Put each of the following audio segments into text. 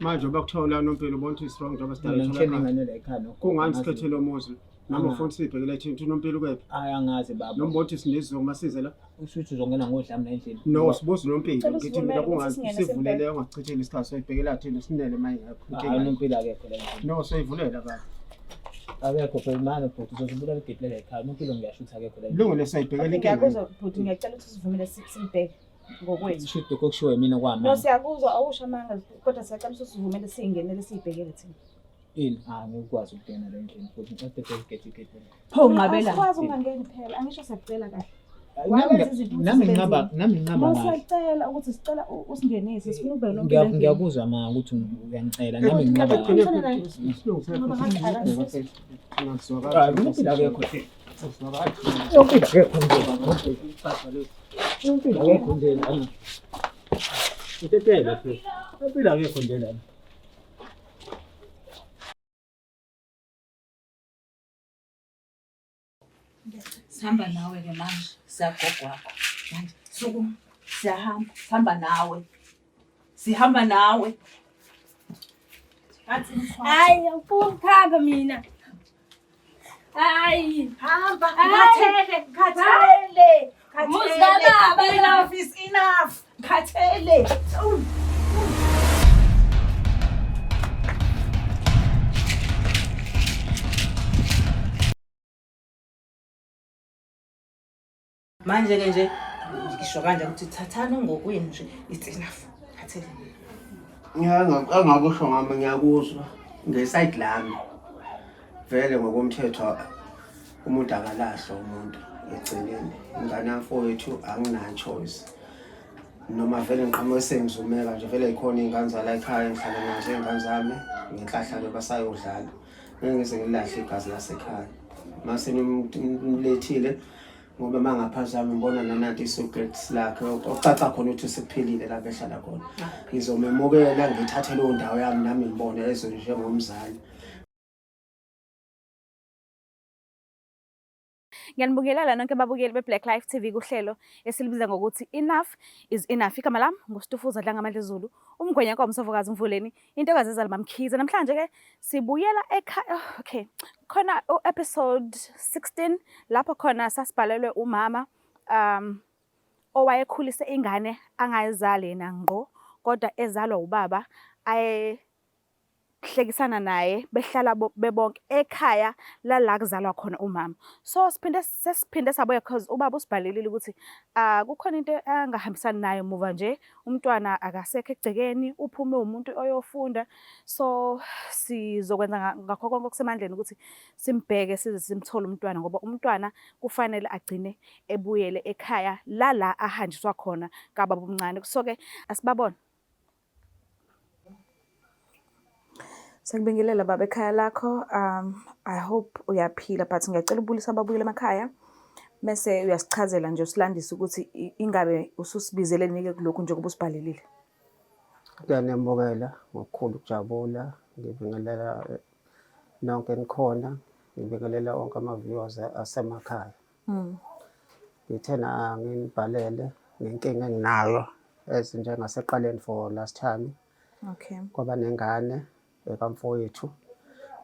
manje bakuthola nompilo ubona ukuthi is wrong njengoba sidala ingane la ekhaya kungani sikhethele umuzi noma ufuna sibhekele thina unompilo kephi angazi baba noma ubona ukuthi sinezizongo masize la ushuthi uzongena ngodlami la endlini no sibuze unompilo ngithi mina kungani sivulele ungachitheli isikhathi soyibhekela thina sinele mayingakho unompilo akekho la endlini no soyivulela baba akekho phela manje futhi uzobulala igedlela ekhaya unompilo ngiyashutha akekho la ilungile soyibhekela inkinga ngiyakuzwa futhi ngiyacela ukuthi sivumele simibheke ngokwethu ishuthi kokushiwo yimina kwami no siyakuzwa awusho amanga kodwa siyacela ukuthi sivumele singenele siyibhekele thina ini ngikwazi ukungena la endlini futhi ngicede igedlela pho ngabela ukwazi ungangeni phela angisho siyacela kahle nami nginqaba siyacela ukuthi sicela usingenise sifuna ukubeka lonke ngiyakuzwa ma ukuthi uyanicela nami nginqaba unompilo akekho unompilo akekho nje lana utetele unompilo akekho nje lana Sihamba nawe ke manje siyagogo wakho manje sukuma sihamba nawe hayi ngifuna ukuhamba mina hayi hamba khathele enough is enough khathele manje ke nje ngisho kanje ukuthi thathana ngokwenu nje it's enough khathele angakusho ngami ngiyakuzwa ngeside lami vele ngokomthetho umuntu akalahlwa umuntu egcineni ingane yamfowethu angina choice noma vele ngiqhamuke sengizumeka nje vele ikhona izingane zala ekhaya ngihlala nazo izingane zami ngihlahla ke basayodlala ngize ngilahle igazi lasekhaya mase nimlethile ngoba mangaphazami ngibona nanathi isocrates lakhe ocaca khona ukuthi siphilile la behlala khona ngizomemukela ngithathe leyo ndawo yami nami ngibone ezo njengomzali. Ngiyanibingelela nonke ababukeli beBlack Life TV kuhlelo esilibiza ngokuthi Enough is Enough. Igama lami nguStufuza Dlangamandla Zulu, umgwenya kaMsofokazi Mvuleni, intokazi ezalima Mkhize. Namhlanje ke sibuyela ekhaya. Okay. Khona episode 16 lapho khona sasibhalelwe umama owayekhulise ingane angayizali yena ngqo kodwa ezalwa ubaba hlekisana naye behlala bebonke ekhaya la kuzalwa khona umama. So sesiphinde sabuya because ubaba usibhalelile ukuthi kukhona into angahambisani nayo muva nje umntwana akasekho egcekeni uphume umuntu oyofunda. So sizokwenza ngakho konke okusemandleni ukuthi simbheke size simthole umntwana ngoba umntwana kufanele agcine ebuyele ekhaya la ahanjiswa khona kababa umncane. So ke asibabona. Sengibingelela baba ekhaya lakho. I hope uyaphila but ngiyacela ubulisa ababuyele emakhaya bese uyasichazela nje usilandise ukuthi ingabe ususibizele nike kulokhu njengoba usibhalelile. Ngiyanembokela ngokukhulu ukujabula ngibingelela nonke nikhona ngibingelela wonke ama-viewers asemakhaya. Ngithena nginibhalele ngenkinga enginayo ezinjengasekuqaleni for last time. Okay. Kwaba nengane ekamfowethu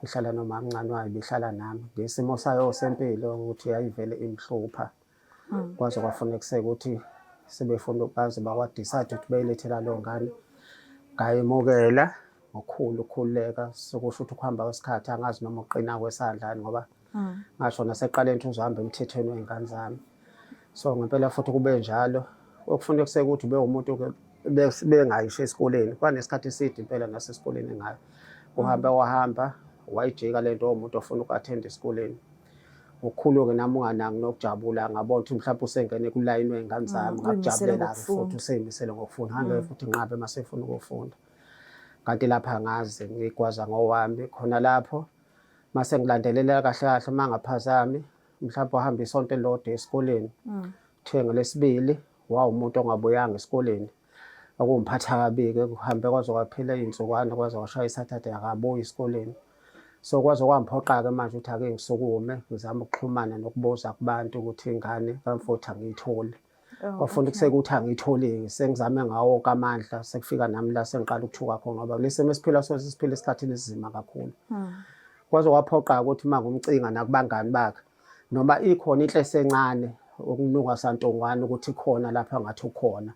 ihlala noma mncane wayo bihlala nami ngesimo sayo sempilo ukuthi yayivele imhlupha kwaze kwafuneka ukuthi sebefuna ukwazi bakwadecide ukuthi beyilethela lo ngane ngayemukela ngokukhulu ukukhululeka sokusho ukuthi ukuhamba kwesikhathi angazi noma uqina kwesandla ngoba ngasho naseqaleni ukuthi uzohamba emthethweni wengane zami. So ngempela futhi kube njalo okufuneka ukuthi ube umuntu bengayisho esikoleni kwanesikhathi eside impela nasesikoleni ngayo wahamba wayijika lento umuntu ofuna uku-attend esikoleni ukukhulu-ke nami unganaki nokujabula ngabona ukuthi mhlawumbe usengene kulayini wey'ngane zami ngakujabulela futhi useyimisele ngokufunda ngangeke futhi nginqabe uma sefuna ukufunda kanti lapha ngazi ngigwaza ngowami khona lapho mase ngilandelela kahle kahle uma ngaphazami mhlawumbe wahamba isonto elilodwa esikoleni kuthiwe ngelesibili umuntu ongabuyanga esikoleni akumphatha kabi-ke kuhambe kwaze kwaphela iy'nsukwana kwaze kwashaya isathathe akabuyi esikoleni. So kwaze kwamphoqa-ke manje ukuthi ake ngisukume ngizame ukuxhumana nokubuza kubantu ukuthi ingane kamfowethu angiyitholi kwafuna kusekuthi angiyitholi sengizame ngawo wonke amandla sekufika nami la sengiqala ukuthuka khona ngoba lesi mesiphila siphila esikhathini esinzima kakhulu. Kwaze kwaphoqa ukuthi mangumcinga nakubangani bakhe noma ikhona inhle esencane ukununga santongwana ukuthi khona lapha ngathi ukhona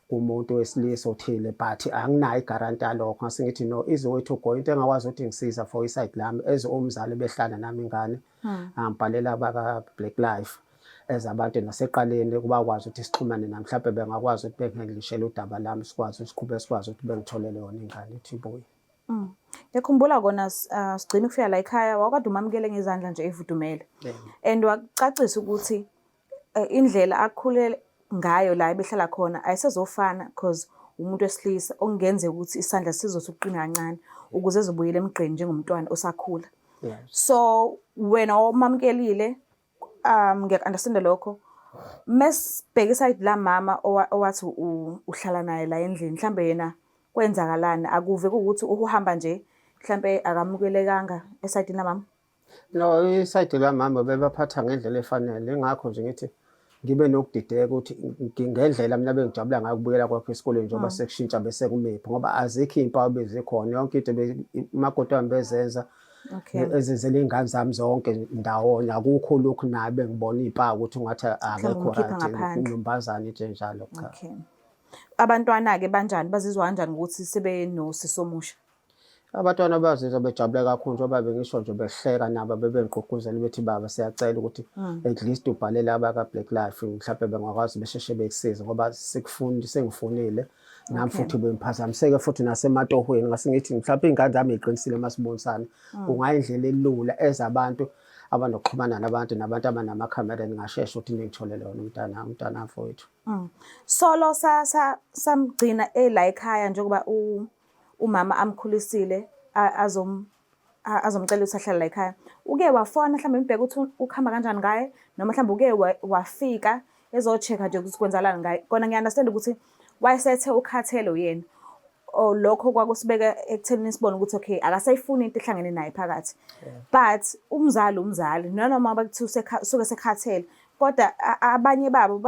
kumuntu wesilisa othile but anginayo igaranti yalokho ngase ngithi no easy way to go into engakwazi ukuthi ngisiza for iside lami umzali behlala nami ingane angibhalela baka Black Life ezabantu naseqaleni kuba kwazi ukuthi sixhumane nami mhlawumbe bengakwazi ukuthi bengengilishele udaba lami sikwazi siqhubeke sikwazi ukuthi bengitholele yona ingane ethi ibuye. Ngiyakhumbula kona sigcina ukufika la ekhaya wakade umamukele ngezandla nje evudumele and wacacisa ukuthi indlela akukhulele ngayo la ebehlala khona ayisezofana because umuntu wesilisa okungenzeka ukuthi isandla sizothi uqina kancane ukuze ezobuyela emgqeni njengomntwana osakhula. So wena omamukelile ngiyakunderstand lokho mesibheka iside la mama owathi uhlala naye la endlini mhlambe yena kwenzakalani akuve ukuthi uhamba nje mhlambe akamukelekanga eside la mama. No iside la mama bebaphatha ngendlela efanele ngakho nje ngithi ngibe nokudideka ukuthi ngendlela mina bengijabula ngayo ukubuyela kwakhe esikoleni njengoba sekushintsha bese kumephi ngoba azikho impawu bezikhona yonke into umakoti wami bezenza ezenzela ingane zami zonke ndawonye akukho lokhu nabe ngibona impawu ukuthi ungathi akekho right unombazane nje njalo cha. Okay. Abantwana ke banjani bazizwa kanjani ukuthi sebe nosisomusha? Abantwana bazizwa bejabule kakhulu njengoba bengisho nje behleka nabo bebengigqugquzela bethi baba siyacela ukuthi at least ubhalele abaka Black Life mhlawumbe bengakwazi besheshe bekusiza ngoba sengifunile nami futhi bengiphazamiseke futhi nasematohweni ngase ngithi mhlawumbe ingane zami iqinisile masibonisana kungayindlela elula ezabantu abanokuxhumana nabantu abanama-camera ningasheshe ukuthi ningitholele wona umntana mfowethu. Solo samgcina la ekhaya njengoba umama amkhulisile azomcela ukuthi ahlale la ekhaya. Uke wafona mhlawumbe mbheka ukuthi ukuhamba kanjani ngaye noma mhlawumbe uke wafika ezo-check-a nje ukuthi kwenzalani ngaye. Kona ngiya-understand ukuthi wayesethe ukhathelo yena lokho kwakusibeka ekuthenini sibone ukuthi okay akasayifuni into ehlangene naye phakathi but umzali nanoma bakuthi usuke sekhathele kodwa abanye babo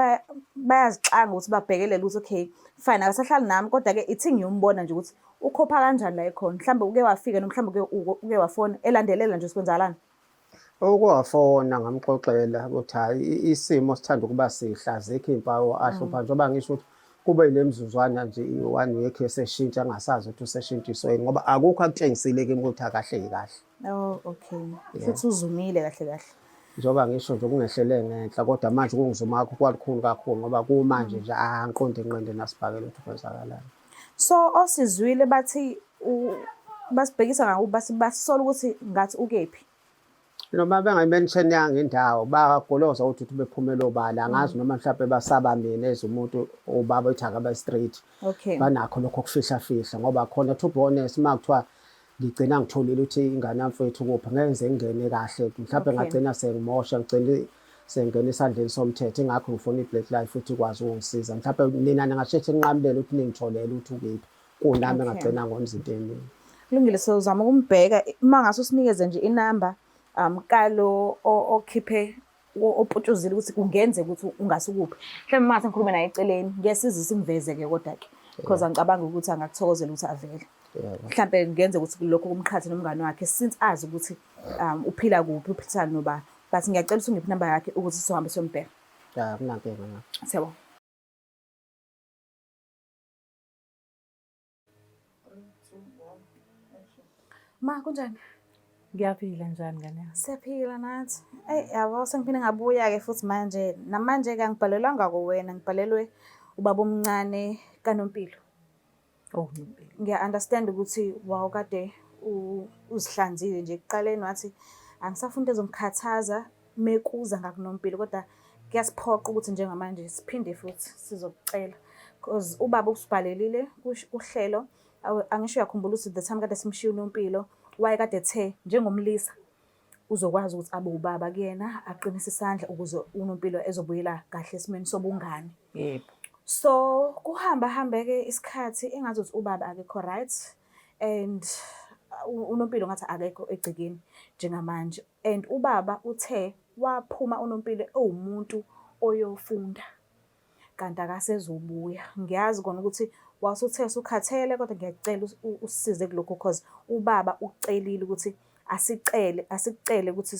bayazixanga ukuthi babhekelele ukuthi okay fine akasahlali nami kodwa ke ithi ngiyombona nje ukuthi ukhopha kanjani la ekhona mhlawumbe uke wafika noma mhlawumbe uke wafona elandelela nje sikwenzalani. Ukwafona ngamxoxela ukuthi hayi isimo sithanda ukuba sihle azikho impawu ahlupha njengoba ngisho ukuthi kube ile mzuzwana nje i-1 week eseshintsha angasazi ukuthi useshintshiswe ngoba akukho akutshengisile kimi ukuthi akahle kahle. Oh okay. Futhi uzumile kahle. Njengoba ngisho nje kungehlele ngenhla kodwa manje kungizuma kwalukhulu kakhulu ngoba kumanje nje angiqonde inqende nasibhakela ukuthi kwenzakalani. So osizwile bathi basibhekisa ngakuthi basola ukuthi ngathi ukephi. Noma bengayimention yanga indawo bagoloza ukuthi bephumela obala angazi noma mhlawumbe basaba mina ezumuntu obaba ethi akaba straight. Okay. Banakho lokho kufihla ngoba khona to be honest makuthiwa ngigcina ngitholile ukuthi ingane yamfowethu kuphi ngenze ngene kahle mhlawumbe ngagcina sengimosha ngigcina sengena esandleni somthetho ingakho ngifuna iBlack Life futhi ikwazi ukungisiza mhlawumbe nina ningashethe nqamulele ukuthi ningitholele ukuthi ukephi kunami ngagcina ngomzinto emini. Kulungile sizama ukumbheka mangase usinikeze nje inamba kalo okhiphe oputshuzile ukuthi kungenze ukuthi ungasukuphi mhlawumbe mase ngikhuluma naye eceleni ngiyasiza simvezeke kodwa ke because angicabanga ukuthi angakuthokozela ukuthi avele mhlawumbe ngenze ukuthi lokho kumqhathi nomngane wakhe since azi ukuthi uphila kuphi uphithana noba but ngiyacela ukuthi ungiphe inamba yakhe ukuthi sizohambe siyombheka. Kunankinga ngakho. Siyabonga. Ma kunjani? Ngiyaphila njani ngane? Siyaphila nathi. Yabo sengiphinde ngabuya-ke futhi namanje-ke angibhalelwanga kuwena ngibhalelwe ubaba omncane kaNompilo. Oh Nompilo. Ngiya-understand ukuthi wawukade uzihlanzile nje ekuqaleni wathi angisafuni into ezongikhathaza mekuza ngakuNompilo kodwa kuyasiphoqa ukuthi njengamanje siphinde futhi sizokucela because ubaba usibhalelile kuhlelo angisho uyakhumbula ukuthi the time kade simshiya uNompilo wayekade ethe njengomlisa uzokwazi ukuthi abe ubaba kuyena aqinise isandla ukuze uNompilo ezobuyela kahle esimeni sobungane. Yebo. So kuhamba-ke isikhathi engazuthi ubaba akekho right and uNompilo ngathi akekho egcekeni njengamanje and ubaba uthe waphuma uNompilo ewumuntu oyofunda kanti akasezobuya. Ngiyazi kona ukuthi wasuthe usukhathele kodwa ngiyacela usisize kulokho because ubaba ucelile ukuthi asicele ukuthi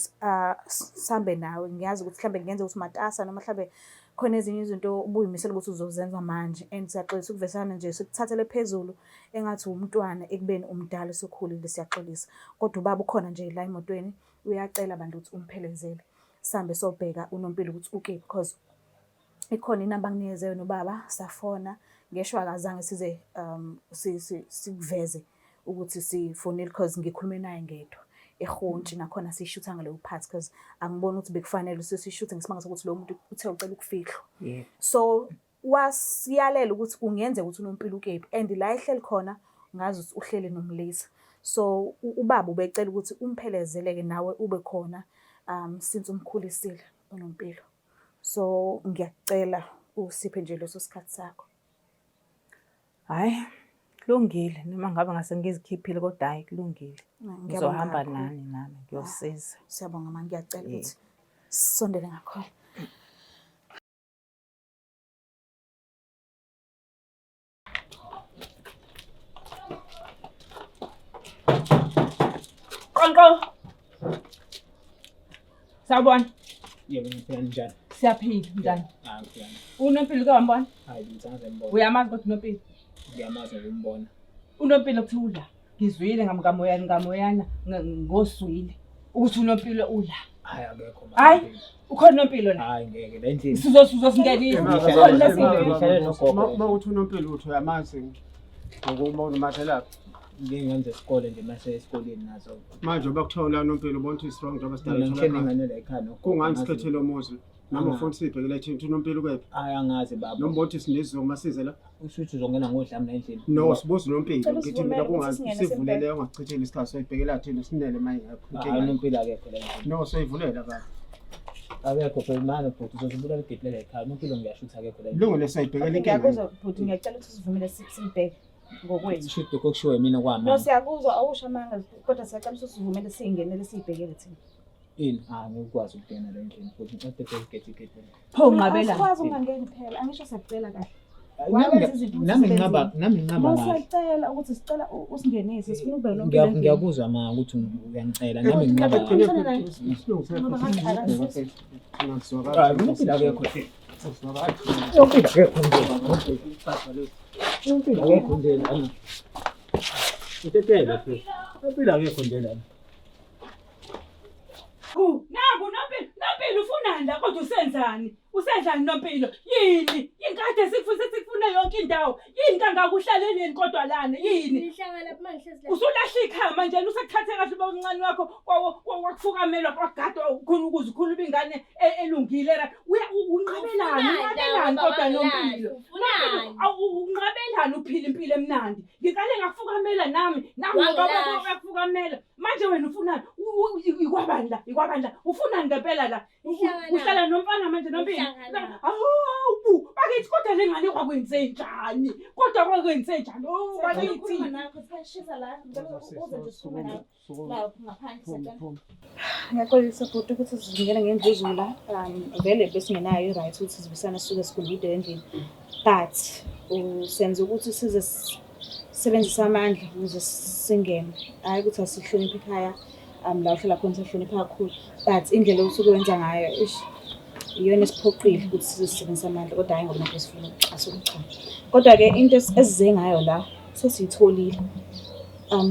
sihambe nawe. Ngiyazi ukuthi mhlambe ngenze ukuthi matasa noma mhlambe khona ezinye izinto ubuyimisela ukuthi uzozenza manje and siyaxolisa ukuvesana nje sikuthathele phezulu engathi umntwana ekubeni umdala sokhulile siyaxolisa. Kodwa ubaba ukhona nje la emotweni uyacela bandla ukuthi umphelezele. Sihambe sobheka uNompilo ukuthi ukephi because ikhona inamba anginikezwe nobaba safona ngeshwa akazange size sikuveze ukuthi sifonile because ngikhulume naye ngedwa eHontshi nakhona sishutha ngaleyo part because angiboni ukuthi bekufanele sishuthe ngesimanga sokuthi lo muntu uthe ucela ukufihlwa. So wasiyalela ukuthi kungenzeka ukuthi uNompilo ukephi and la ehleli khona ngazi ukuthi uhleli nomlisa. So ubaba ubecela ukuthi umphelezeleke nawe ube khona since umkhulisile uNompilo. So ngiyacela usiphe nje leso sikhathi sakho. Hayi, kulungile noma ngabe ngase ngizikhiphile kodwa hayi kulungile. Ngizohamba nani nami ngiyosiza. Siyabonga mama, ngiyacela ukuthi sondele ngakhona. Qonqo. Sawubona. Yebo ngiphila njani? Siyaphila njani? Ngiyani. uNompilo ke wambona? Hayi ngizange ngibone. Uyamazi kodwa uNompilo? Ngiyamazi ukumbona. uNompilo kuthi udla. Ngizwile ngamoyana ngoswile ukuthi uNompilo udla. Hayi akekho manje. Hayi, ukhona uNompilo la. Hayi ngeke la endlini. Sizosingenisa. Mawuthi uNompilo uthi uyamazi ngokubona umathelapha. Ngenze isikole nje mase esikoleni nazo. Manje bakuthola uNompilo ubona ukuthi strong njengoba Mina ngitheni ngane la ekhaya no. kungani sikhethele umuzi noma ufuna sibhekele thina uNompilo kephi Hayi angazi baba. noma uthi sinezizwe masize la Ushuthi uzongena ngodlami la endlini. no sibuza uNompilo Cela ngithi sivumele mina ukuthi kungazi singene sivulele ungachitheli isikhathi soyibhekela thina sinele manje Hayi ngakho uNompilo akekho la endlini. no soyivulela baba Akekho phela manje futhi uzobula ligedlela ekhaya. uNompilo ngiyashutha akekho la endlini. ilungile soyibhekela inkinga Ngiyakuzwa bhuti, ngiyacela ukuthi sivumele sibheke ngokwethu. Ishuthi kokushiwo yimina kwami. No, siyakuzwa awusho amanga kodwa siyacela ukuthi sivumele singenele sibhekele thina. Ini ngikwazi ukungena la endlini futhi ngicede igedlela. Pho ngqabela. Sikwazi ungangeni phela, angisho siyacela kahle. Nami nginqaba ngathi. Siyacela ukuthi sicela usingenise sifuna ube noNompilo. Ngiyakuzwa ma ukuthi uyangicela nami nginqaba. uNompilo akekho nje. uNompilo akekho nje. uNompilo akekho nje lana. Utetele futhi. uNompilo akekho nje lana. Naku Nompilo ufunani la kodwa usenzani? Usenzani Nompilo? Yini? Inkade sikufuna yonke indawo. Yini kangaka uhlaleleni kodwa lana? Yini? Ngihlangana lapha mangihlezi la. Usulahla ikhaya manje usakuthathe kahle bomncane wakho wakufukamelwa kwagadwa khona ukuze ukhuluma ingane elungile la. Unqabelani kodwa Nompilo? Unqabelani uphila impilo emnandi? Ngikale ngakufukamela nami ngoba yakufukamela. Manje wena ufunani? Ikwabani la? Ufunani ngempela la? Uhlala nomfana manje Nompilo? Awu, bakithi kodwa lengane kwakwenzenjani? Kodwa kwakwenzenjani? Oh, bakithi. Ngiyaxolisa futhi ukuthi sizingena ngendluzula vele besingenayo i-right ukuthi sizibisana sisuke sikhulile endlini but senze ukuthi size sisebenzise amandla ukuze singene hayi ukuthi asihloniphe ikhaya la uhlala khona sihlonipha kakhulu but indlela osuke wenza ngayo iyona esiphoqile ukuthi sizosebenzisa amandla kodwa hayi ngoba nathi sifuna ukuxhasa ukuchama kodwa-ke into esize ngayo la sesiyitholile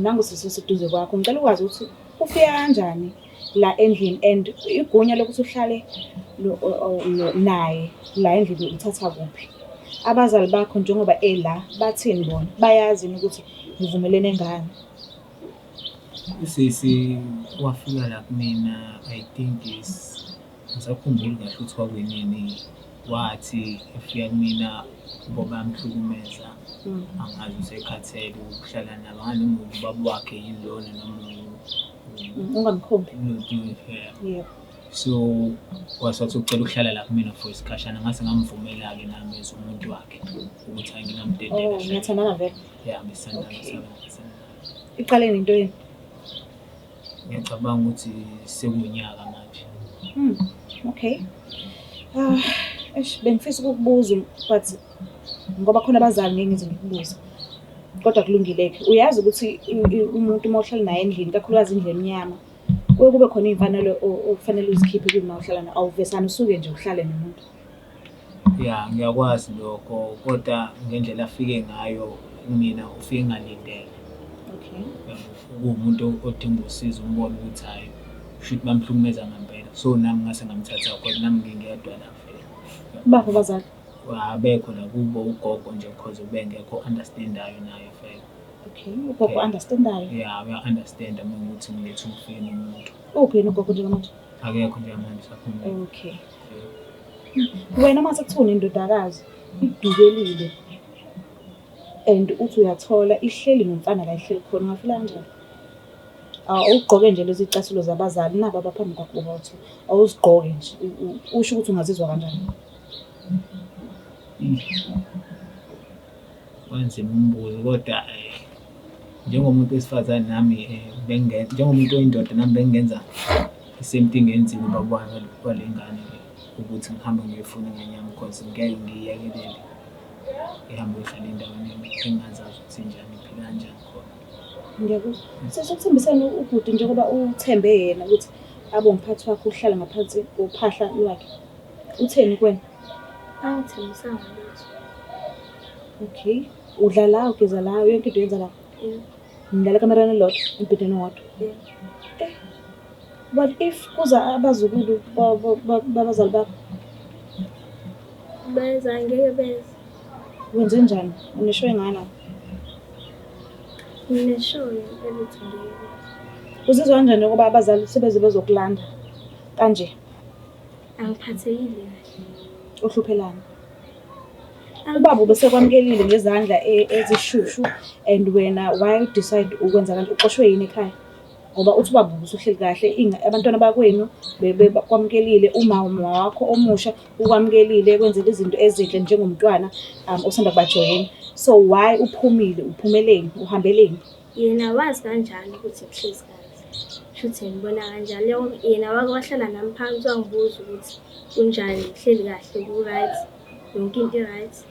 nangu sesiseduze kwakho ngicela ukwazi ukuthi ufika kanjani la endlini and igunya lokuthi uhlale naye la endlini uthatha kuphi abazali bakho njengoba la bathini bona bayazi ukuthi nivumelene ngani Sisi wafika la kumina I think ngisakhumbula kahle ukuthi kwakwenini wathi efika kumina ngoba amhlukumeza angazi usekhathele ukuhlala nabo nganoma ubaba wakhe yini lona noma ungamkhombi yebo so wasathi ucela ukuhlala la kumina for isikhashana ngase ngamvumela-ke nami as umuntu wakhe ukuthi anginamdedela ngiyathandana vele ya besandana iqale into yini ngiyacabanga ukuthi sekunyaka manje okay Bengifisa ukukubuza but ngoba khona abazali ngeke ngize ngikubuze. Kodwa kulungile-ke. Uyazi ukuthi umuntu uma uhlala naye endlini, kakhulukazi indlu emnyama, kuye kube khona iy'mfanelo okufanele uzikhiphe kuma uhlala naye. Awuvesane usuke nje uhlale nomuntu. Ya, ngiyakwazi lokho, kodwa ngendlela afike ngayo kumina ufike ngalindele. Okay. Kuwumuntu odinga usizo umbone ukuthi hayi kushuthi bamhlukumeza ngempela. So nami ngase ngamthatha kodwa nami ngingedwa la vele. Bapha abazali. Abekho la kubo ugogo nje because ubengekho understandayo naye vele. Okay. Ugogo understandayo. Yeah, uya-understand uma ukuthi ngilethe umfeni umuntu. Uphi yena ugogo njengamanje? Akekho njengamanje sakhuluma. Okay. Wena mase kuthiwa unendodakazi idukelile and uthi uyathola ihleli nomfana la ihleli khona, ungafila kanjani? Awugqoke nje lezi icathulo zabazali nabo abaphambi kwakho bathi awuzigqoke nje, usho ukuthi ungazizwa kanjani? Wanzima umbuzo kodwa njengomuntu wesifazane nami njengomuntu oyindoda nami bengenza the-same thing enziwe ubaba wami walengane ukuthi ngihambe ngiyofuna ngenyama because ngeke ngiyekelele ihambe ihlala endaweni engazazi ukuthi njani iphila kanjani khona. Ngiyakuzwa. Sesikuthembisana ubhuti njengoba uthembe yena ukuthi abe umphathi wakho uhlala ngaphansi kophahla lwakhe. Utheni kuwena? Angithembisanga lutho. Okay. Udla la, ugeza la, yonke into yenza la. Nidlala ekamereni elilodwa, embhedeni owodwa. What if kuza abazukulu babazali bakho? Beza ngeke beza. Wenze njani? Unesho engana? Ngineshoyo elutho ngeke. Uzizwa kanjani ukuba abazali sebeze bezokulanda kanje? Angiphathekile kahle. Uhluphelana. Ubaba bese kwamkelile ngezandla ezishushu and wena why decide ukwenza kanti uxoshwe yini ekhaya? Ngoba uthi ubaba usuhleli kahle, abantwana bakwenu kwamkelile, uma wakho omusha ukwamkelile kwenzela izinto ezinhle njengomntwana osanda kubajoyina. So why uphumile? Uphumeleni? Uhambeleni? Yena wazi kanjani ukuthi kuhlezi kahle? Shuthi ngibona kanjalo yena wake wahlala nami phansi wangibuza ukuthi kunjani, kuhleli kahle, ku-right, yonke into right.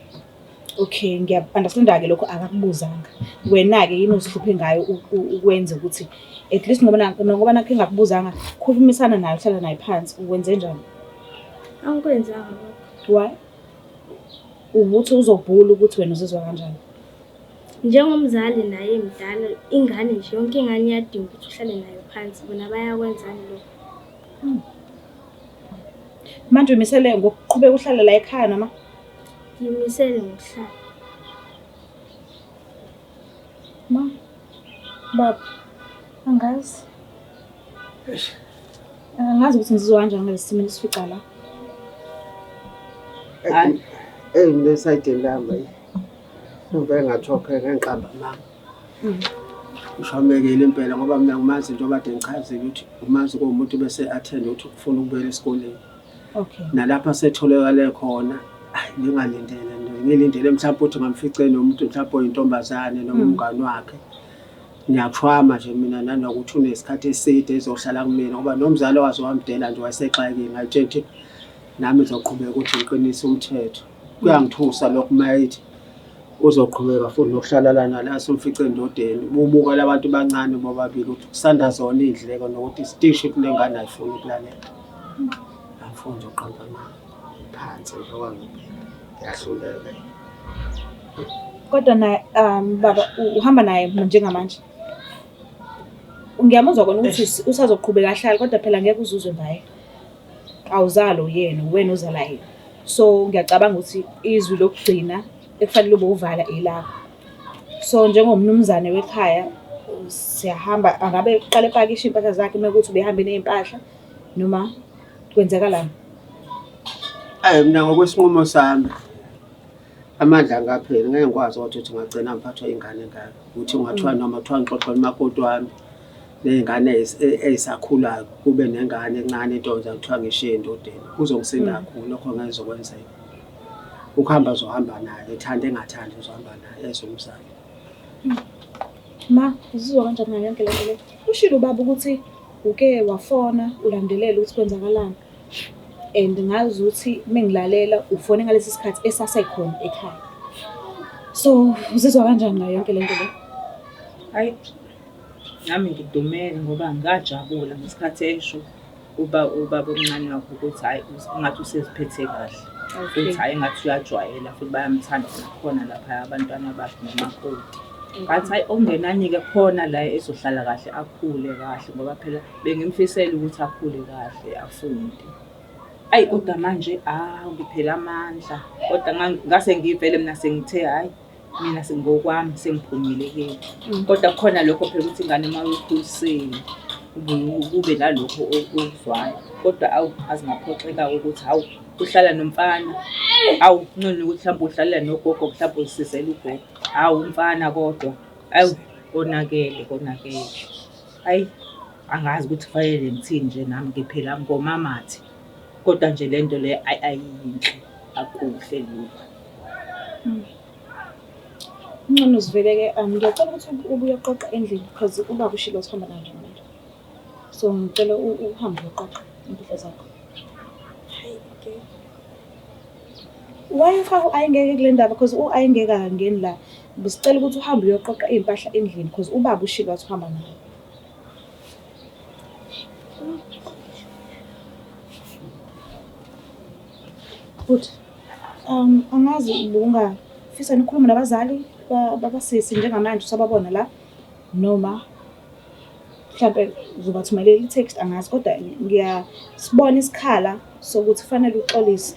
Okay, ngiya-understand-ke lokho akakubuzanga. Wena-ke yini uzihluphe ngayo ukwenza ukuthi at least ngoba nakhe ngakubuzanga khulumisana naye, uhlala naye phansi, ukwenze njani? Angikwenzanga lokho. Why? Ukuthi uzobhula ukuthi wena uzizwa kanjani? Njengomzali naye mdala, ingane nje yonke ingane iyadinga ukuthi uhlale nayo phansi, bona bayakwenzani lokho. Manje umisele ngokuqhubeka uhlala la ekhaya nama? Ngimisele ngokuhlala. Ma, baba, angazi. Angazi ukuthi ngizizwa kanjani ngalesi simo esifica la. Hayi, lesayidini lami uvele ngathokhe ngenqamba mama. Ushamekile impela ngoba mina ngimazi njengoba kade ngichazile ukuthi umazi kuwumuntu bese attend ukuthi ufuna ukubuyela esikoleni. Okay. Nalapha setholekale khona ningalindele ngilindele mhlawumbe ukuthi ngamfice nomuntu mhlawumbe oyintombazane noma umngane wakhe. Ngiyakhwama nje mina nanokuthi unesikhathi eside ezohlala kumina ngoba nomzali wazo wamdela nje wayesexakile ngayitshela nami ngizoqhubeka ukuthi ngiqinise umthetho. Kuyangithusa lokho mayithi uzoqhubeka futhi nokuhlala lana la somfice endodeni ububuka labantu bancane bobabili ukuthi kusanda zona indleko nokuthi isitishi kulengane ayifuni ukulalela. Afuna nje uqamba phansi ngoba ngiyahluleka. Kodwa na baba uhamba naye njengamanje. Ngiyamuzwa kona ukuthi usazoqhubeka ahlala kodwa phela ngeke uzuzwe ngaye. Awuzalo yena, wena uzala yena. So ngiyacabanga ukuthi izwi lokugcina ekufanele ube uvala elakho. So njengomnumzane wekhaya siyahamba, angabe uqale epakisha impahla zakhe mekuthi ubehambe nezimpahla noma kwenzekalani? Mina ngokwesinqumo sami amandla ngaphela ngeke ngikwazi ukuthi ngagcina ngiphathwa ingane ngalo ukuthi ungathiwa noma kuthiwa ngixoxa nomakoti wami nezingane ezisakhulayo kube nengane encane intombi kuthiwa ngishiye endodeni kuzongisinda kakhulu lokho ngeke zokwenzeka. Ukuhamba zohamba naye, ethanda engathandi uzohamba naye ezomzali. Ma, uzizwa kanjani ngayo yonke lento le? Ushilo baba ukuthi uke wafona ulandelela ukuthi kwenzakalani. and ngazi ukuthi mengilalela ufone ngalesi sikhathi esasekhona ekhaya. So uzizwa kanjani ngayo yonke lento le? Hayi, nami ngidumele ngoba ngajabula ngesikhathi esho ubaba omncane wakho ukuthi hayi ungathi useziphethe kahle. Futhi hayi ngathi uyajwayela futhi bayamthanda nakhona lapha abantwana bakhe nomakoti. Ngathi hayi okungenani-ke khona la ezohlala kahle akhule kahle ngoba phela bengimfisela ukuthi akhule kahle afunde. Ayi kodwa manje ngiphela amandla kodwa ngase ngivele mina sengithe hayi mina singokwami sengiphumile ke. Kodwa khona lokho phela ukuthi ingane uma uyikhulisile kube nalokho okuzwayo. Kodwa azingaphoxeka ukuthi hawu uhlala nomfana. Awu ngcono ukuthi mhlawumbe uhlalela nogogo mhlawumbe usizela ugogo. Hawu umfana kodwa. Awu konakele. Hayi angazi ukuthi kufanele ngithini nje nami ngiphela ngomamathi. Kodwa nje lento le ayinhle akuhle lokho. Ngcono sivele-ke ngiyacela ukuthi ubuye uqoqa endlini because ubaba ushilo ukuhamba nanje manje. So ngicela uhambe uqoqa impahla zakho. Hayi okay. Why ufaka ayingeke kule ndaba because ayingeke angeni la. Bisicela ukuthi uhambe uyoqoqa impahla endlini because ubaba ushilo wathi uhamba naye. But angazi ungafisa nikhulume nabazali babasisi njengamanje usababona la noma mhlawumbe uzobathumelela i-text angazi kodwa ngiyasibona isikhala sokuthi kufanele uxolise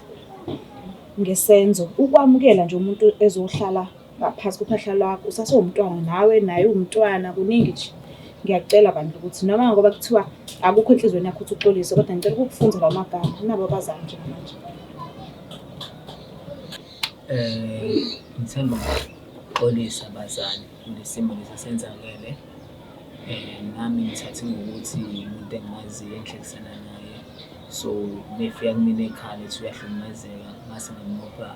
ngesenzo ukwamukela nje umuntu ezohlala ngaphansi kophahla lwakho usasewumntwana nawe naye umntwana kuningi nje. Ngiyacela abantu ukuthi noma ngoba kuthiwa akukho enhlizweni yakho ukuthi uxolise kodwa ngicela ukukufunza lawo magama nabo abazali nje manje. Ngithanda ukuxolisa abazali kulesimo lesenzakele. Nami ngithathe ngokuthi umuntu engimaziyo enhlekisana naye. So befika kumina ekhaya ethi uyahlukumezeka ngase ngamupha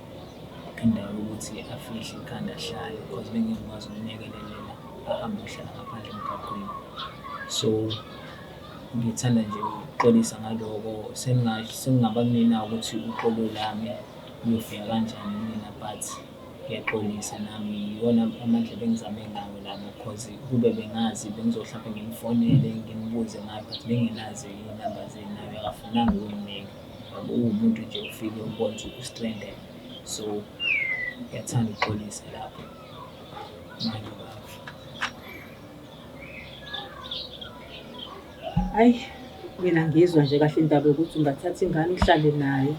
indawo ukuthi afihle ikhanda ahlale because bengingakwazi ukumyekelela ahambe uhlala ngaphandle emgaqweni. So ngithanda nje ukuxolisa ngaloko sengingaba kunina ukuthi uxolo lami uyofika kanjani mina but ngiyaxolisa nami yona amandla bengizame ngawo labo because kube bengazi bengizohlambe ngimfonele ngimbuze ngayo but bengenazi inamba zenu naye akafunanga ukunginika. Umuntu nje ufike ubone ukuthi ustranded. So ngiyathanda ukuxolisa lapho. Hayi mina ngizwa nje kahle indaba yokuthi ungathatha ingane uhlale nayo.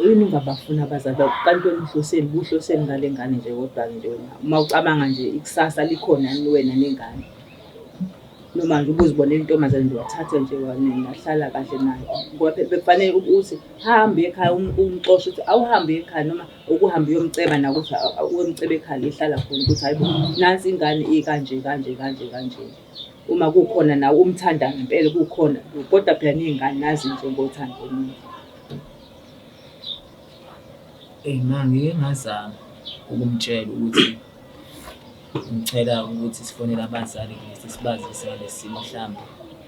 Yini ungabafuna abazali kanti wena uhloseni ngale ngane nje kodwa nje wena uma ucabanga nje ikusasa likhona wena nengane. Noma nje ubuzibonela intombazane nje wathathe nje nahlala kahle nayo. Ngoba bekufanele ukuthi hambe ekhaya umxoshe ukuthi awuhambe ekhaya noma ukuhamba uyomceba na ukuthi uyomceba ekhaya ehlala khona ukuthi hayibo nansi ingane ikanje. Uma kukhona nawe umthanda ngempela kukhona kodwa phela ney'ngane nazi nje ngothando oluningi. Ngike ngazama ukumtshela ukuthi ngicela ukuthi sifonele abazali ukuthi sibazise ngalesi simo mhlawumbe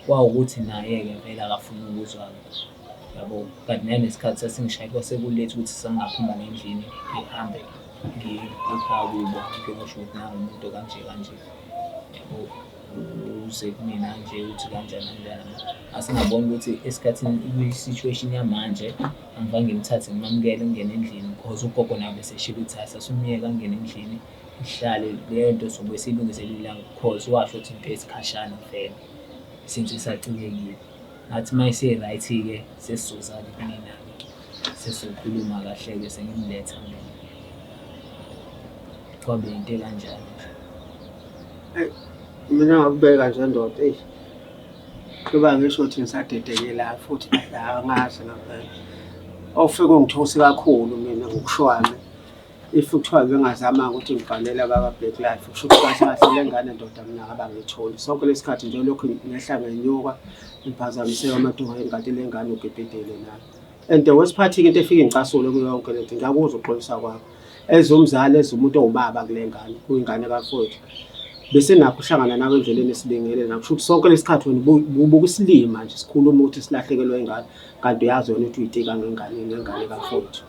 kwawukuthi naye-ke vele akafuni ukuzwa yabo. Kanti nanesikhathi sasingishaya kwasekulethe ukuthi sangaphuma ngendlini ngihambe ngikhaya kubo ngiyokusho ukuthi nangumuntu kanje yabo. Uze kumina nje uthi kanjani. Asingabona ukuthi esikhathini kwi-situation yamanje angivange ngimthathe ngimamukele ngene endlini because ugogo naye beseshilo ukuthi asasumyeka ngene endlini ihlale leyo nto sobe siyilungiselela because washo ukuthi into esikhashana vele since isacikekile. Ngathi uma ise-right-ke sesizozala kunina-ke sesizokhuluma kahle-ke sengimletha mina. Kwabe into kanjalo. Mina ngakubeka nje ndoda kuba ngisho ukuthi ngisadedekela futhi angazi ngaphela. Ofike ngithusi kakhulu mina ngokushwana. If kuthiwa bengazama ukuthi ngibhalele abaka Black Life kusho ukuthi kahle le ngane ndoda mina ngabangitholi. Sonke lesikhathi nje lokho ngehla ngenyuka ngiphazamiseka amaduma engathi le ngane ugebhedele nayo. And wesiphathi into efika ngicasule kuyo yonke lento ngiyakuzwa uxolisa kwakho. Ezomzali ezumuntu owubaba kule ngane kuyingane kafowethu. bese nakho uhlangana nawe endleleni esilingele nakho kusho ukuthi sonke lesikhathi wena ubuka isilima nje sikhuluma ukuthi silahlekelwe ingane kanti uyazi wena ukuthi uyitika ngengane kaFowethu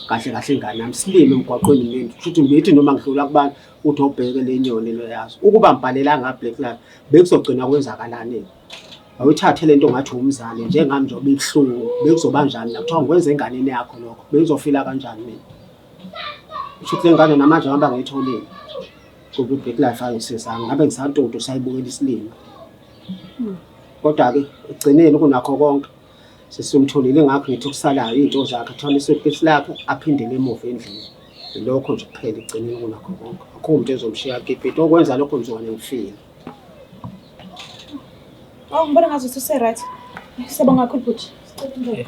kahle kahle ingane nami silime emgwaqweni mina kusho ukuthi ngithi noma ngidlula kubantu uthi obheke lenyoni loyazi ukuba ngibhalela ngaBlack Lives bekuzogcina kwenzakalani awuyithathe lento ngathi umzali njengami nje obihlungu bekuzoba njani nakuthiwa ngikwenza enganeni yakho lokho bekuzofila kanjani mina kusho ukuthi lengane namanje ngihamba ngiyitholile kuba iBlack Lives ayisizanga ngabe ngisantuntu sayibukela isilima kodwa-ke ekugcineni kunakho konke sesiyomtholile ngakho ngithi kusalayo iy'nto zakhe athwale isukesi lakhe aphindele emuva endlini ilokho nje kuphela ekugcineni kunakho konke akho umuntu ezomshiya kiphi okwenza lokho ngizokwane ngifile. Oh, ngibona ngazuthi use-right. Siyabonga kakhulu bhuti. Sicela indlela.